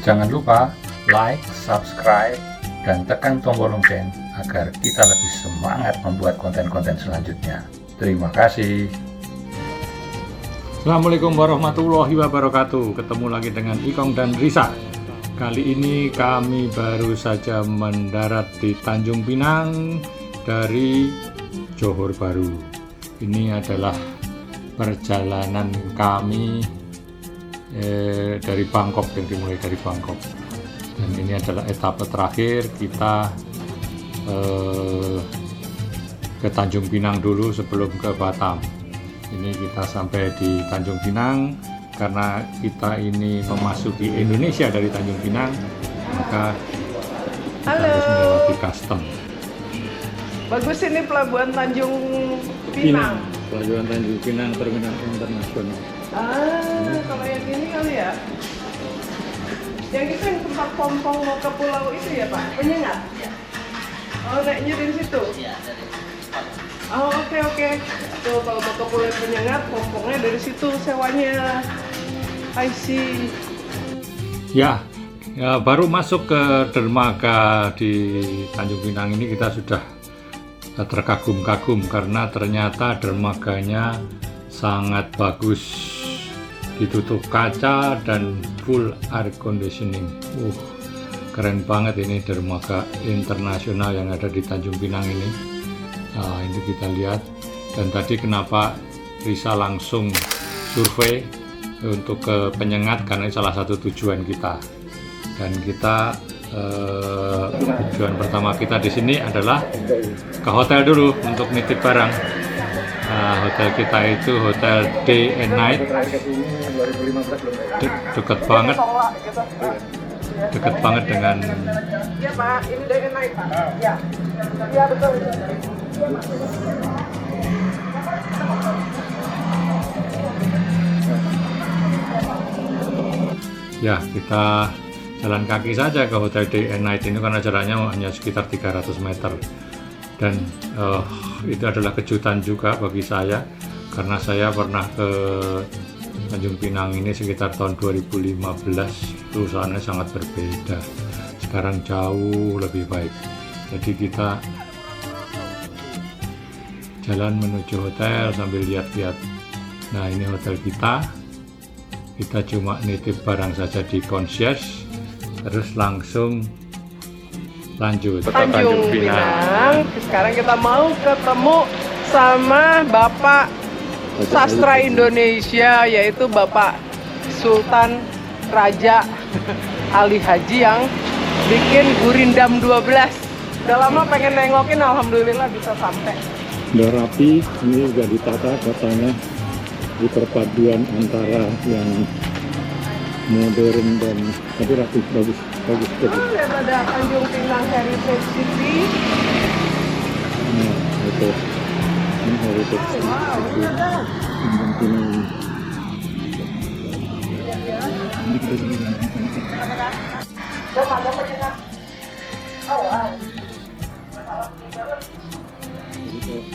Jangan lupa like, subscribe, dan tekan tombol lonceng agar kita lebih semangat membuat konten-konten selanjutnya. Terima kasih. Assalamualaikum warahmatullahi wabarakatuh. Ketemu lagi dengan Ikong dan Risa. Kali ini kami baru saja mendarat di Tanjung Pinang dari Johor Bahru. Ini adalah perjalanan kami dari Bangkok, yang dimulai dari Bangkok. Dan ini adalah etapa terakhir kita ke Tanjung Pinang dulu sebelum ke Batam. Ini kita sampai di Tanjung Pinang. Karena kita ini memasuki Indonesia dari Tanjung Pinang, maka kita harus melewati custom. Bagus ini pelabuhan Tanjung Pinang. Pelabuhan Tanjung Pinang Terminal Internasional. Kalau yang ini kali ya. Yang itu yang tempat pompong mau ke pulau itu ya Pak? Penyengat? Ya. Oh, naiknya dari situ? Iya, dari situ. Oh, oke. Tuh, kalau mau ke pulau Penyengat, pompongnya dari situ sewanya. I see. Ya, baru masuk ke dermaga di Tanjung Pinang ini kita sudah terkagum-kagum karena ternyata dermaganya sangat bagus. Ditutup kaca dan full air conditioning. Keren banget ini dermaga internasional yang ada di Tanjung Pinang ini. Nah, ini kita lihat. Dan tadi kenapa Risa langsung survei untuk ke Penyengat, karena ini salah satu tujuan kita. Dan kita tujuan pertama kita di sini adalah ke hotel dulu untuk nitip barang. Hotel kita itu Hotel Day and Night. Dekat banget dengan. Ya Pak, ini Day and Night Pak. Ya betul. Ya, kita jalan kaki saja ke Hotel Day and Night ini karena jaraknya hanya sekitar 300 meter. Dan itu adalah kejutan juga bagi saya karena saya pernah ke Tanjung Pinang ini sekitar tahun 2015. Suasananya sangat berbeda. Sekarang jauh lebih baik. Jadi kita jalan menuju hotel sambil lihat-lihat. Nah, ini hotel kita. Kita cuma nitip barang saja di concierge, terus langsung lanjut Tanjung Pinang. Sekarang kita mau ketemu sama Bapak Sastra Indonesia, yaitu Bapak Sultan Raja Ali Haji yang bikin Gurindam 12. Udah lama pengen nengokin, alhamdulillah bisa sampai. Udah rapi, ini juga ditata katanya di perpaduan antara yang modern dan tapi rapi, bagus. Lihat ada Tanjung Pinang Heritage City. Nah, itu ini Heritage City Tanjung Pinang. Ini kita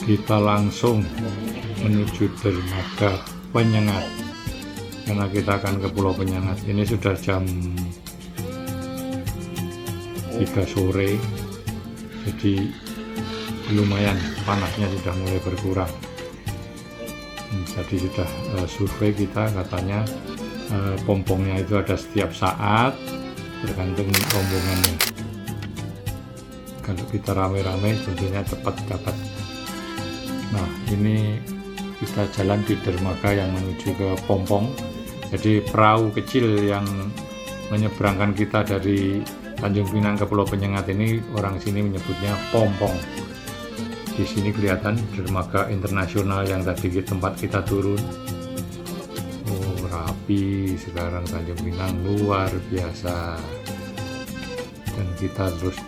kita langsung menuju dermaga Penyengat karena kita akan ke Pulau Penyengat. Ini sudah jam 3 sore, jadi lumayan panasnya sudah mulai berkurang. Tadi sudah survei kita, katanya pompongnya itu ada setiap saat tergantung rombongannya. Kalau kita rame-rame tentunya cepat dapat. Nah, ini kita jalan di dermaga yang menuju ke Pompong. Jadi perahu kecil yang menyeberangkan kita dari Tanjung Pinang ke Pulau Penyengat ini orang sini menyebutnya Pompong. Di sini kelihatan dermaga internasional yang tadi di tempat kita turun. Rapi sekarang Tanjung Pinang, luar biasa. Dan kita terus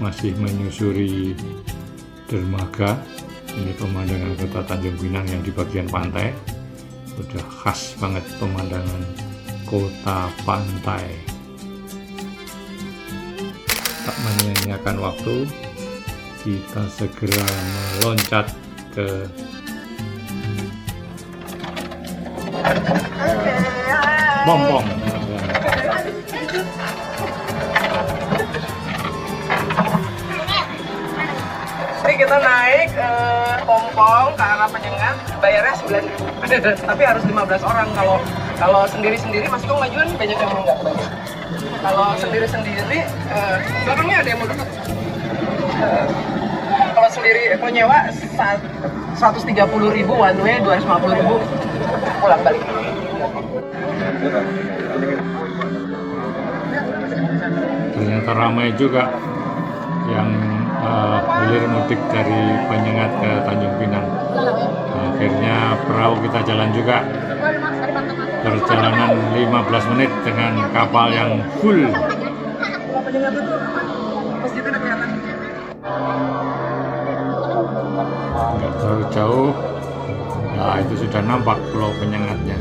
masih menyusuri dermaga. Ini pemandangan kota Tanjung Pinang yang di bagian pantai. Sudah khas banget pemandangan kota pantai. Tak menyia-nyiakan waktu, kita segera meloncat ke Pompong. Ini kita naik pompong ke arah Penyengat, bayarnya 9.000. Tapi harus 15 orang. Kalau sendiri-sendiri Mas Kong majuan banyak yang enggak banyak. Kalau sendiri-sendiri belakangnya ada yang mau duduk. Kalau sendiri nyewa 130.000 one way, 250.000 pulang balik. Ternyata ramai juga yang hilir mudik dari Penyengat ke Tanjung Pinang. Akhirnya perahu kita jalan juga. Perjalanan 15 menit dengan kapal yang full. Penyengat itu masjidnya kelihatan. Nggak terlalu jauh. Nah, itu sudah nampak Pulau Penyengatnya.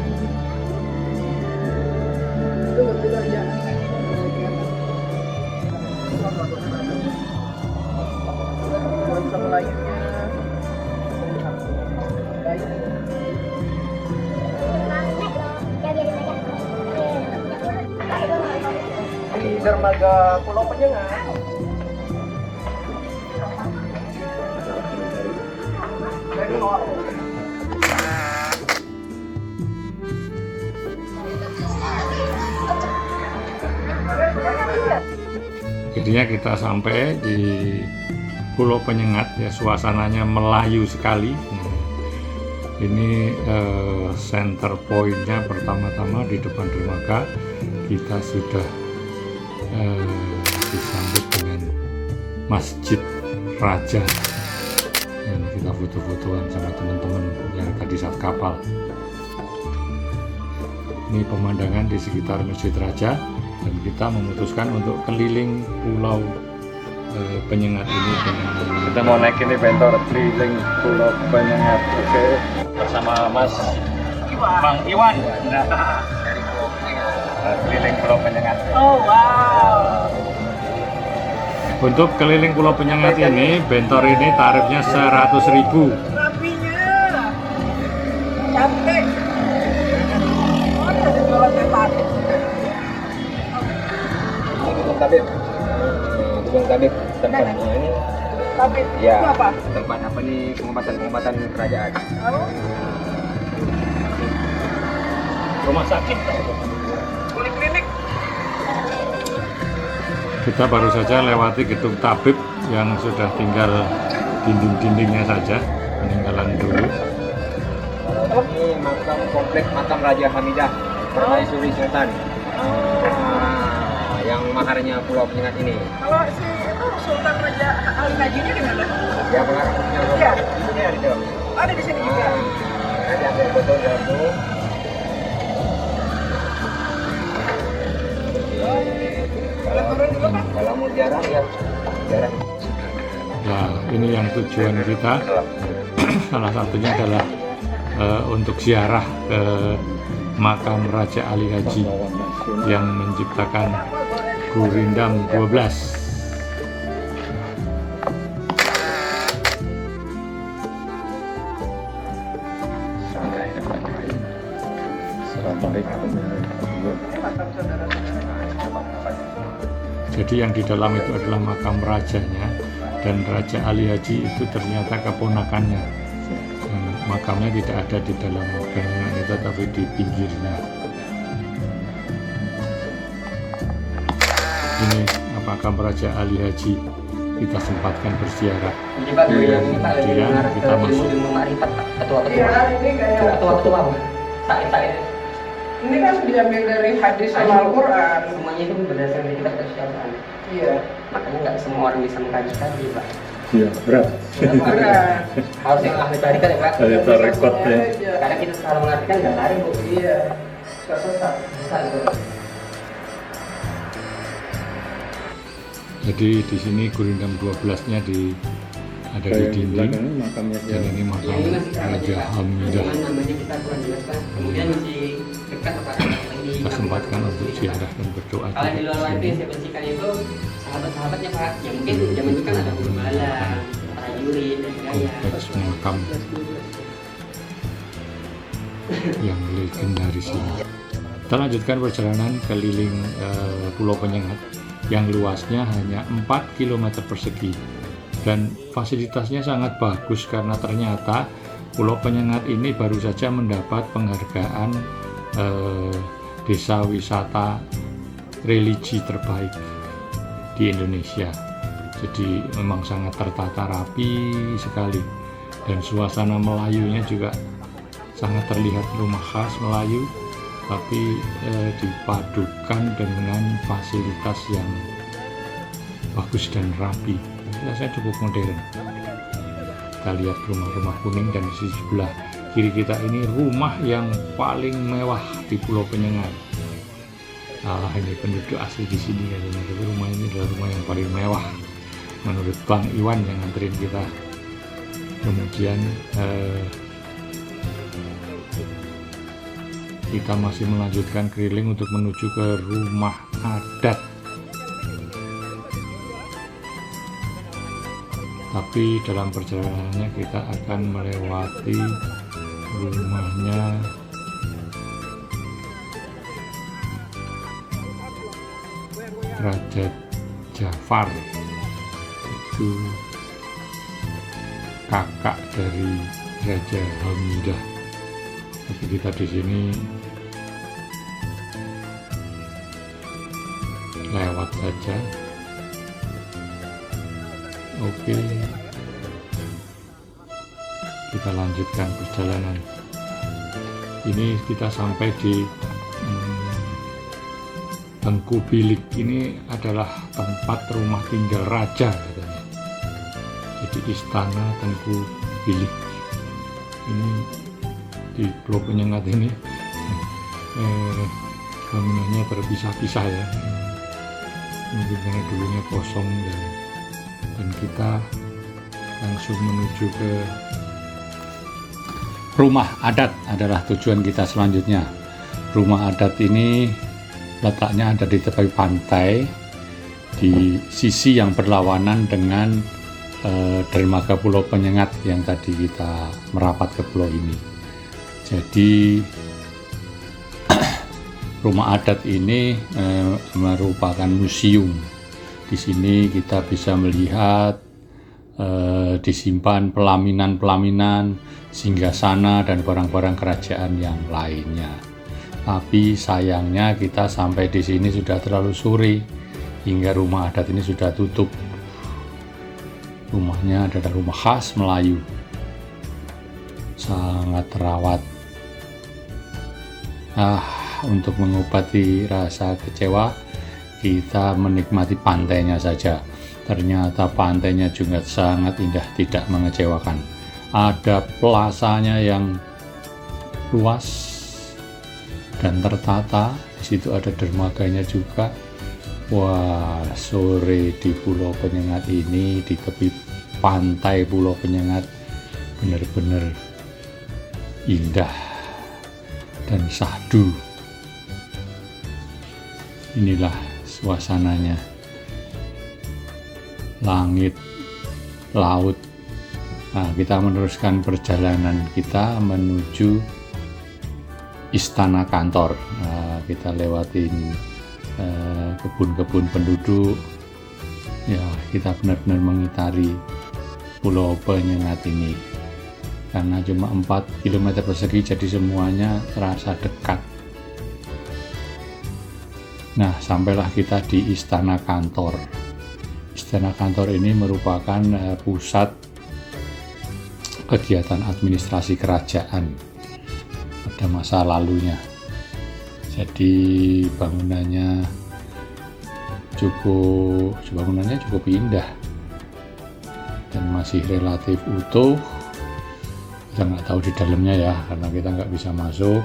Di dermaga Pulau Penyengat. Akhirnya kita sampai di Pulau Penyengat, ya suasananya Melayu sekali. Ini center pointnya pertama-tama di depan dermaga kita sudah disambut dengan Masjid Raja, dan kita foto-fotoan sama teman-teman yang tadi saat kapal. Ini pemandangan di sekitar Masjid Raja, dan kita memutuskan untuk keliling Pulau Penyengat ini dengan kita mau naik ini bentor keliling Pulau Penyengat, oke, bersama Mas Bang Iwan. Keliling Pulau Penyengat. Oh wow. Untuk keliling Pulau Penyengat ini, bentor ini tarifnya 100.000. Rapinya cantik. Oh, ada jualan tempat. Dukung Tabib tempat ini. Tapi Ya, itu apa? tempat apa nih, pengobatan kerajaan. Oh, Rumah sakit. klinik. Kita baru saja lewati gedung tabib yang sudah tinggal dinding-dindingnya saja, peninggalan dulu. Ini makam kompleks makam Raja Hamidah Permaisuri Sultan. Yang maharnya Pulau Penyengat ini. Kalau si itu Sultan Raja Ali Najinya di mana? Ya, pengarangnya Iya. itu dia di dalam. Ada di sini juga. Ada ambil foto dalam tuh. Turun dulu kan? Kalau mau jarang ya jarang. Nah, ini yang tujuan kita. Salah satunya adalah untuk ziarah ke makam Raja Ali Haji yang menciptakan Gurindam 12. Jadi yang di dalam itu adalah makam rajanya, dan Raja Ali Haji itu ternyata keponakannya. Makamnya tidak ada di dalam bangunan itu, tapi di pinggirnya. Ini makam Raja Ali Haji, kita sempatkan berziarah. Kemudian kita masuk. Iya, ini kayak ini kan diambil dari hadis sama Al-Quran. Semuanya itu berdasarkan dari kitab kesyariatan. Iya. Makanya nggak semua orang bisa mengkaji tadi, Pak. Iya, berat. Berat. Harus yang ahli tarikat ya, Pak. Ada rekod ya. Karena kita salah mengartikan nggak tarik, Bu. Iya. Sesat. Susah itu. Jadi di sini Gurindam 12-nya ada di dinding, dan ini makam Ini masih Raja Hamidah. Cuman namanya kita kurang jelaskan. Kemudian masih dekat apa? Kita sempatkan untuk ziarah dan berdoa Kalau di juga luar di itu sini. saya bersihkan itu sahabat-sahabatnya, Pak. Ya mungkin zaman itu kan ada gembala, prajurit dan gaya. Kompleks makam yang legendaris ini. Kita lanjutkan perjalanan keliling Pulau Penyengat yang luasnya hanya 4 km persegi dan fasilitasnya sangat bagus karena ternyata Pulau Penyengat ini baru saja mendapat penghargaan desa wisata religi terbaik di Indonesia. Jadi memang sangat tertata rapi sekali dan suasana Melayunya juga sangat terlihat rumah khas Melayu, tapi dipadukan dengan fasilitas yang bagus dan rapi. Rasanya cukup modern. Kita lihat rumah-rumah kuning dan di sebelah kiri kita ini rumah yang paling mewah di Pulau Penyengat. Ini penduduk asli di sini ya, tapi rumah ini adalah rumah yang paling mewah menurut Bang Iwan yang nganterin kita. Kemudian kita masih melanjutkan keliling untuk menuju ke rumah adat. Tapi dalam perjalanannya kita akan melewati rumahnya Raja Jafar, itu kakak dari Raja Hamidah. Tapi kita di sini lewat saja. Oke, kita lanjutkan perjalanan. Ini kita sampai di Tengku Bilik. Ini adalah tempat rumah tinggal raja katanya. Jadi istana Tengku Bilik ini di Pulau Penyengat ini bangunannya terpisah-pisah ya, mungkin karena dulunya kosong dan kita langsung menuju ke rumah adat adalah tujuan kita selanjutnya. Rumah adat ini letaknya ada di tepi pantai di sisi yang berlawanan dengan dermaga Pulau Penyengat yang tadi kita merapat ke pulau ini. Jadi rumah adat ini merupakan museum. Di sini kita bisa melihat disimpan pelaminan-pelaminan, singgasana dan barang-barang kerajaan yang lainnya. Tapi sayangnya kita sampai di sini sudah terlalu sore hingga rumah adat ini sudah tutup. Rumahnya adalah rumah khas Melayu, sangat terawat. Untuk mengobati rasa kecewa, kita menikmati pantainya saja. Ternyata pantainya juga sangat indah, tidak mengecewakan. Ada plasanya yang luas dan tertata. Di situ ada dermaganya juga. Wah, sore di Pulau Penyengat ini, di tepi pantai Pulau Penyengat, benar-benar indah dan syahdu. Inilah suasananya. Langit, laut. Nah, kita meneruskan perjalanan kita menuju istana kantor. Nah, kita lewatin kebun-kebun penduduk. Ya, kita benar-benar mengitari Pulau Penyengat ini. Karena cuma 4 km persegi, jadi semuanya terasa dekat. Nah, sampailah kita di istana kantor. Istana kantor ini merupakan pusat kegiatan administrasi kerajaan pada masa lalunya. Jadi bangunannya cukup indah dan masih relatif utuh. Kita nggak tahu di dalamnya ya, karena kita nggak bisa masuk.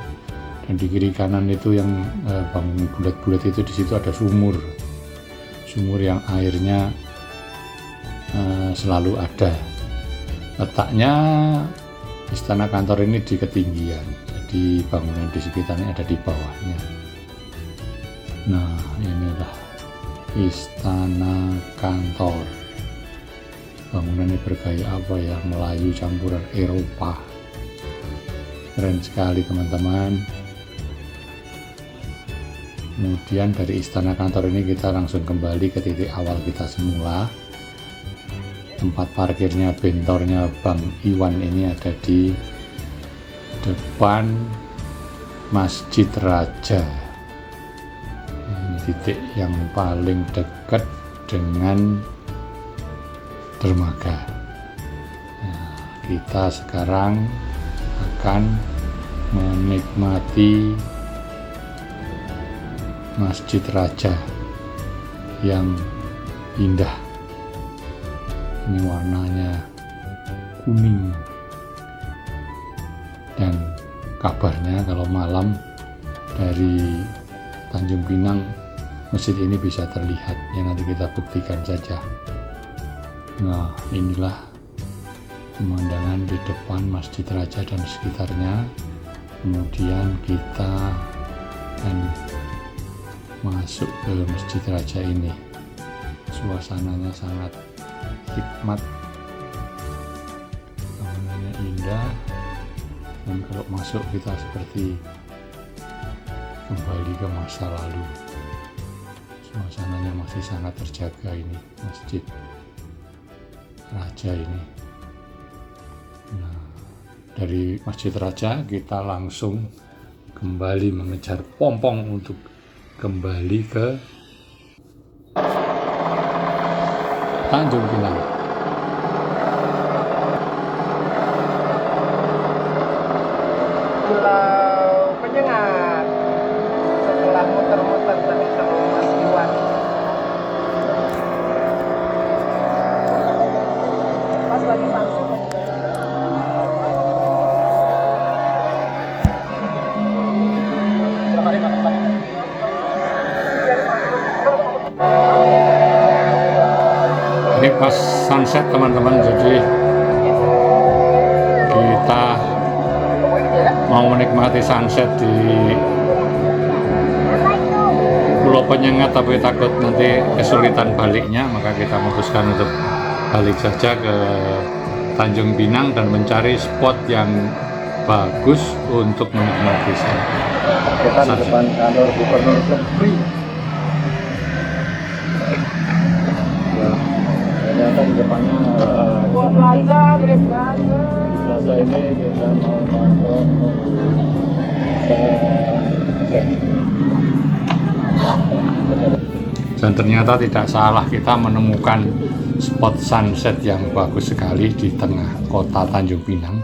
Dan di kiri kanan itu yang bangunan bulat-bulat itu, di situ ada sumur yang airnya selalu ada. Letaknya istana kantor ini di ketinggian, jadi bangunan di sekitarnya ada di bawahnya. Nah, inilah istana kantor. Bangunannya bergaya apa ya, Melayu campuran Eropa. Keren sekali teman-teman. Kemudian dari istana kantor ini kita langsung kembali ke titik awal kita semula. Tempat parkirnya, bentornya Bang Iwan ini ada di depan Masjid Raja. Ini titik yang paling dekat dengan dermaga. Nah, kita sekarang akan menikmati Masjid Raja yang indah. Ini warnanya kuning, dan kabarnya kalau malam dari Tanjung Pinang masjid ini bisa terlihat. Ya, nanti kita buktikan saja. Nah, inilah pemandangan di depan Masjid Raja dan sekitarnya. Kemudian kita akan masuk ke Masjid Raja ini. Suasananya sangat hikmat, bangunannya indah, dan kalau masuk kita seperti kembali ke masa lalu. Suasananya masih sangat terjaga ini Masjid Raja ini. Nah, dari Masjid Raja kita langsung kembali mengejar pompong untuk kembali ke Tanjung Pinang. Pulau Penyengat. Setelah muter-muter tadi sama Mas Iwan. Pas lagi sunset. Ini pas sunset teman-teman, jadi kita mau menikmati sunset di Pulau Penyengat, tapi takut nanti kesulitan baliknya, maka kita memutuskan untuk balik saja ke Tanjung Pinang dan mencari spot yang bagus untuk menikmati Kita di depan kantor Gubernur Kepri. Ya, ternyata di depannya Plaza, gede banget. plaza ini kita mau masuk dan ternyata tidak salah, kita menemukan spot sunset yang bagus sekali di tengah kota Tanjung Pinang,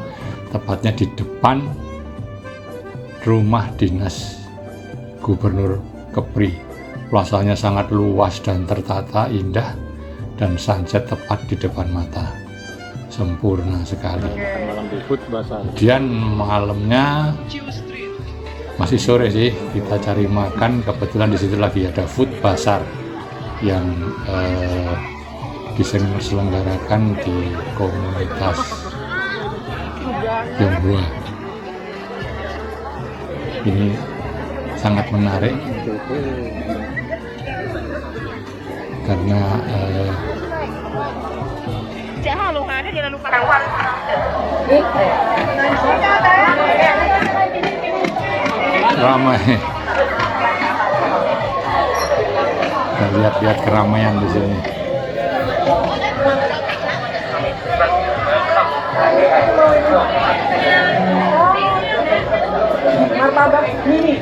tepatnya di depan rumah dinas Gubernur Kepri. Plazanya sangat luas dan tertata indah, dan sunset tepat di depan mata, sempurna sekali. malam di Food Bazaar. Kemudian malamnya masih sore sih, kita cari makan. Kebetulan di situ lagi ada Food Bazaar yang diselenggarakan di komunitas Tionghoa. Ini sangat menarik karena jangan lupa kawan. ramai. Kita lihat-lihat keramaian di sini. Martabak mini.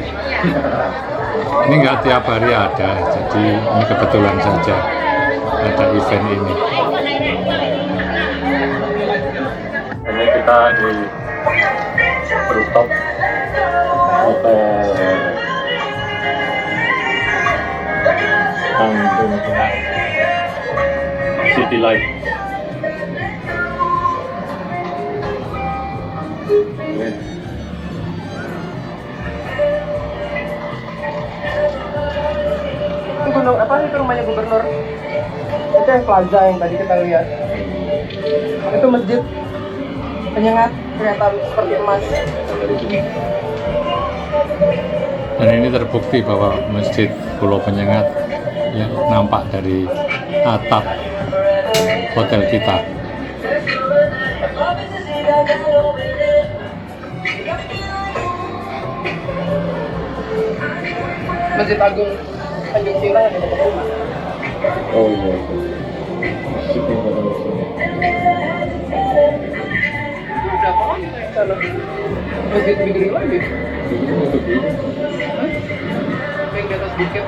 Ini nggak tiap hari ada, jadi ini kebetulan saja ada event ini. Ini kita di rooftop hotel Tanjung Pinang City Life. Itu gunung apa sih, itu rumahnya gubernur? Itu yang plaza yang tadi kita lihat. Itu masjid Penyengat, ternyata seperti emas. Dan ini terbukti bahwa Masjid Pulau Penyengat ya, nampak dari atap hotel kita. Masjid Agung Tanjung Pinang yang di dekat rumah. Oh iya. Ada apa lagi di sana? Masjid gede lagi. Hah? Yang di atas bukit.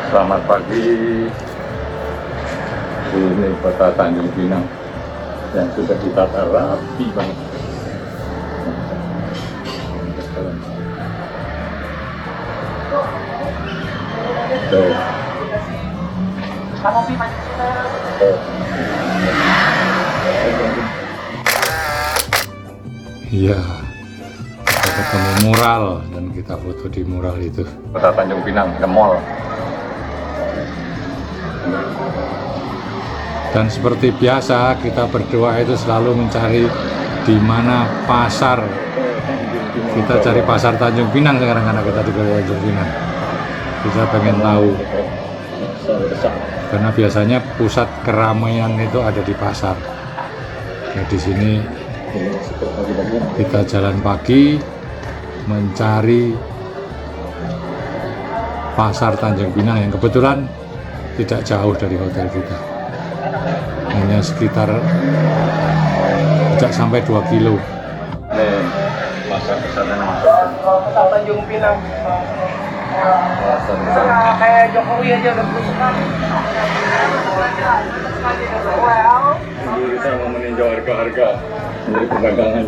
Selamat pagi. Ini kota Tanjung Pinang yang sudah ditata rapi banget. Tuh. Iya, kita ketemu mural dan kita foto di mural itu. Kota Tanjung Pinang, ke mall. Dan seperti biasa kita berdua itu selalu mencari di mana pasar. Kita cari pasar Tanjung Pinang sekarang karena kita di Kota Tanjung Pinang. Kita pengen tahu. Karena biasanya pusat keramaian itu ada di pasar. Nah, di sini kita jalan pagi mencari pasar Tanjung Pinang yang kebetulan tidak jauh dari hotel kita. Hanya sekitar tidak sampai 2 kilo. Nih, pasar kesana masuk. Kota Tanjung Pinang. Kayak Jokowi aja udah berusaha. Dulu kita mau meninjau harga-harga dari perdagangan.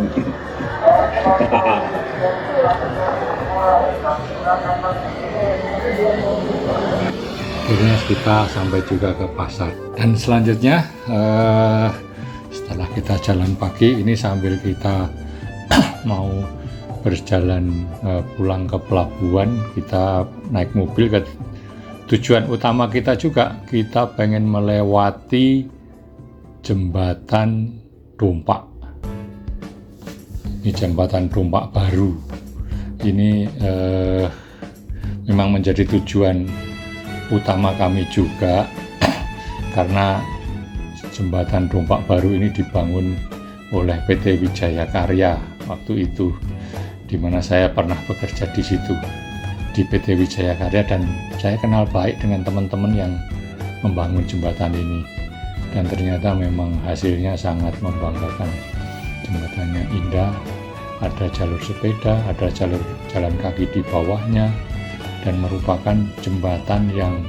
Akhirnya kita sampai juga ke pasar. Dan selanjutnya setelah kita jalan pagi ini sambil kita mau berjalan pulang ke pelabuhan, kita naik mobil ke tujuan utama kita juga. Kita pengen melewati jembatan Dompak. Ini jembatan Dompak baru. Ini memang menjadi tujuan utama kami juga karena jembatan Dompak baru ini dibangun oleh PT Wijaya Karya waktu itu, di mana saya pernah bekerja di situ di PT Wijaya Karya, dan saya kenal baik dengan teman-teman yang membangun jembatan ini, dan ternyata memang hasilnya sangat membanggakan. Jembatannya indah, ada jalur sepeda, ada jalur jalan kaki di bawahnya, dan merupakan jembatan yang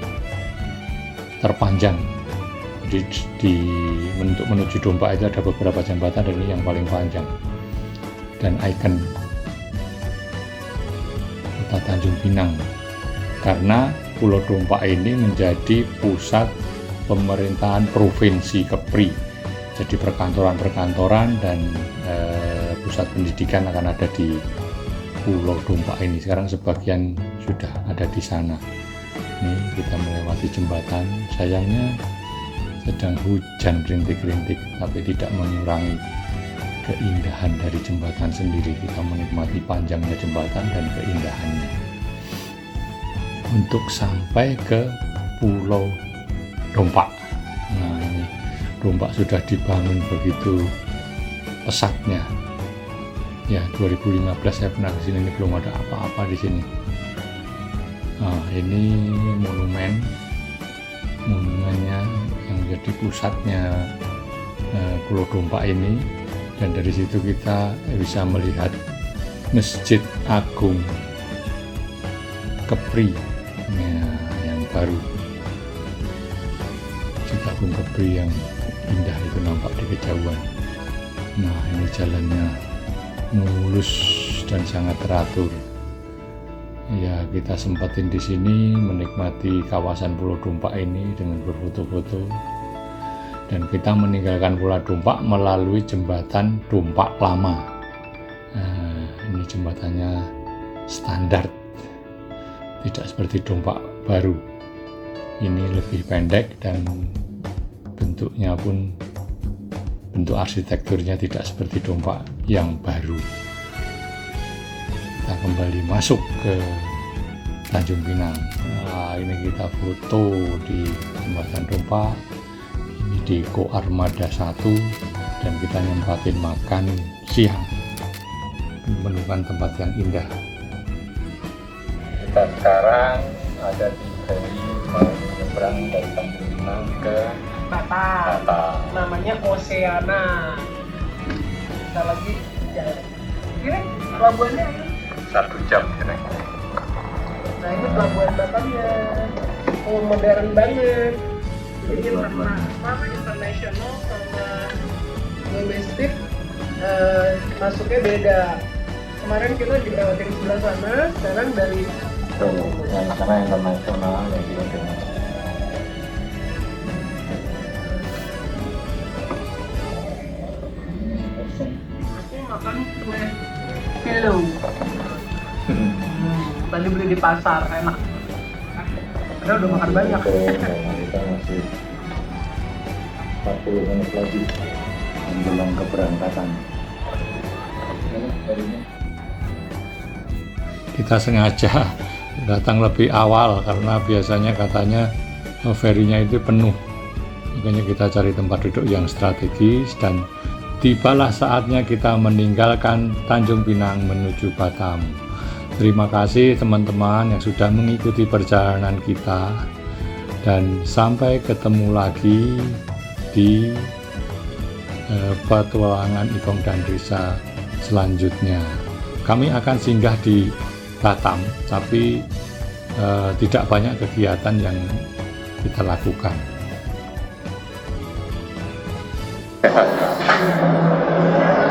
terpanjang untuk menuju Dompak. Itu ada beberapa jembatan dan ini yang paling panjang dan ikon Kota Tanjung Pinang, karena Pulau Dompak ini menjadi pusat pemerintahan Provinsi Kepri. Jadi perkantoran-perkantoran dan pusat pendidikan akan ada di Pulau Dompak ini. Sekarang sebagian sudah ada di sana. Ini kita melewati jembatan, sayangnya sedang hujan rintik-rintik, tapi tidak mengurangi keindahan dari jembatan sendiri. Kita menikmati panjangnya jembatan dan keindahannya. Untuk sampai ke Pulau Dompak. Nah, ini Dompak sudah dibangun begitu pesatnya. Ya, 2015 saya pernah ke sini, ini belum ada apa-apa di sini. Nah, ini monumennya yang menjadi pusatnya Pulau Dompak ini, dan dari situ kita bisa melihat Masjid Agung Kepri yang baru. Masjid Agung Kepri yang indah itu nampak di kejauhan. Nah, ini jalannya mulus dan sangat teratur. Ya, kita sempatin di sini menikmati kawasan Pulau Dompak ini dengan berfoto-foto, dan kita meninggalkan Pulau Dompak melalui jembatan Dompak Lama. Nah, ini jembatannya standar, tidak seperti Dompak baru. Ini lebih pendek dan bentuknya pun, bentuk arsitekturnya tidak seperti Dompak yang baru. Kita kembali masuk ke Tanjung Pinang. Nah, ini kita foto di jembatan Dompak. di Ko Armada 1 dan kita nyempatin makan siang, menemukan tempat yang indah. Kita sekarang ada di ferry mau menyeberang dari Tanjung Pinang ke Batam. Batam. Namanya Oceana. Kita lagi jalan. Ini pelabuhannya. 1 jam kira-kira. Nah ini pelabuhan Batamnya. Oh, modern banget. Jadi sama internasional sama domestik masuknya beda. Kemarin kita dilewatin sebelah sana, sekarang dari yang sana internasional ya gitu. aku makan kue kilo. Tadi beli di pasar, enak. Kita udah makan banyak. Kita masih 40 menit lagi menjelang keberangkatan. Kita sengaja datang lebih awal karena biasanya katanya ferry-nya itu penuh. Makanya kita cari tempat duduk yang strategis dan tibalah saatnya kita meninggalkan Tanjung Pinang menuju Batam. Terima kasih teman-teman yang sudah mengikuti perjalanan kita dan sampai ketemu lagi di petualangan Ipong dan Risa selanjutnya. Kami akan singgah di Batam, tapi tidak banyak kegiatan yang kita lakukan.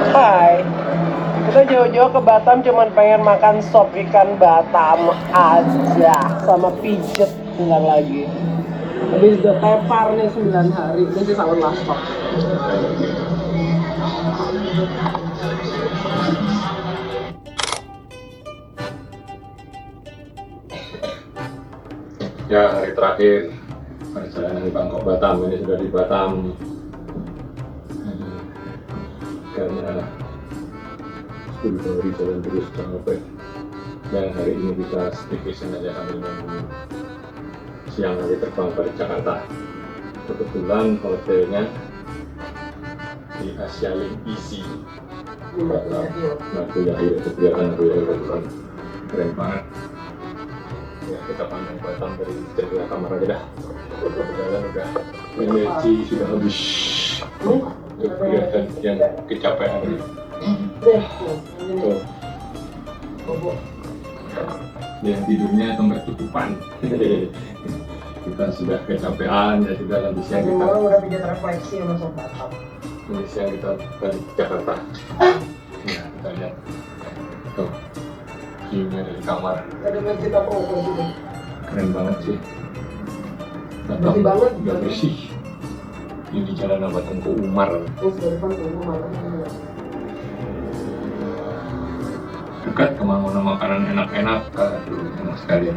Hai, kita jauh-jauh ke Batam cuman pengen makan sop ikan Batam aja sama pijet bentar lagi. Habis udah tepar nih 9 hari, ini sih sahur last stop. Ya, hari terakhir perjalanan di Bangkok Batam, ini sudah di Batam karena 10 hari jalan terus capek dan hari ini bisa sedikit saja sambil menunggu siang hari terbang dari Jakarta. Kebetulan hotelnya di Asia Link Easy Batam. Aku Yahir itu kelihatan aku Yahir kebetulan keren banget. Ya, kita pandang Batam dari jendela kamar aja dah. Jalan udah energi sudah habis. Tuh kelihatan yang kecapean. Tuh. Yang tidurnya tempat tutupan. Kita sudah kecapean ya, sudah nanti siang kita. Udah pijat refleksi sama sop Batam. Nanti siang kita balik ke Jakarta. Ya, kita lihat. Tuh. View-nya dari kamar. Ada masjid apa juga? Keren banget sih. Bersih banget. Udah bersih. Ini di Jalan Ahmad Tengku Umar. Terus dari depan ke rumah Dekat kemana-mana makanan enak-enak. Aduh, enak sekali.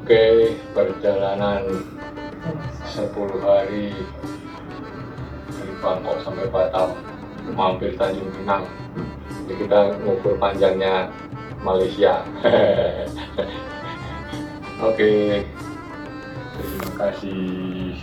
Oke, perjalanan 10 hari dari Bangkok sampai Batam, mampir Tanjung Pinang. Jadi kita ngukur panjangnya Malaysia. Oke, terima kasih.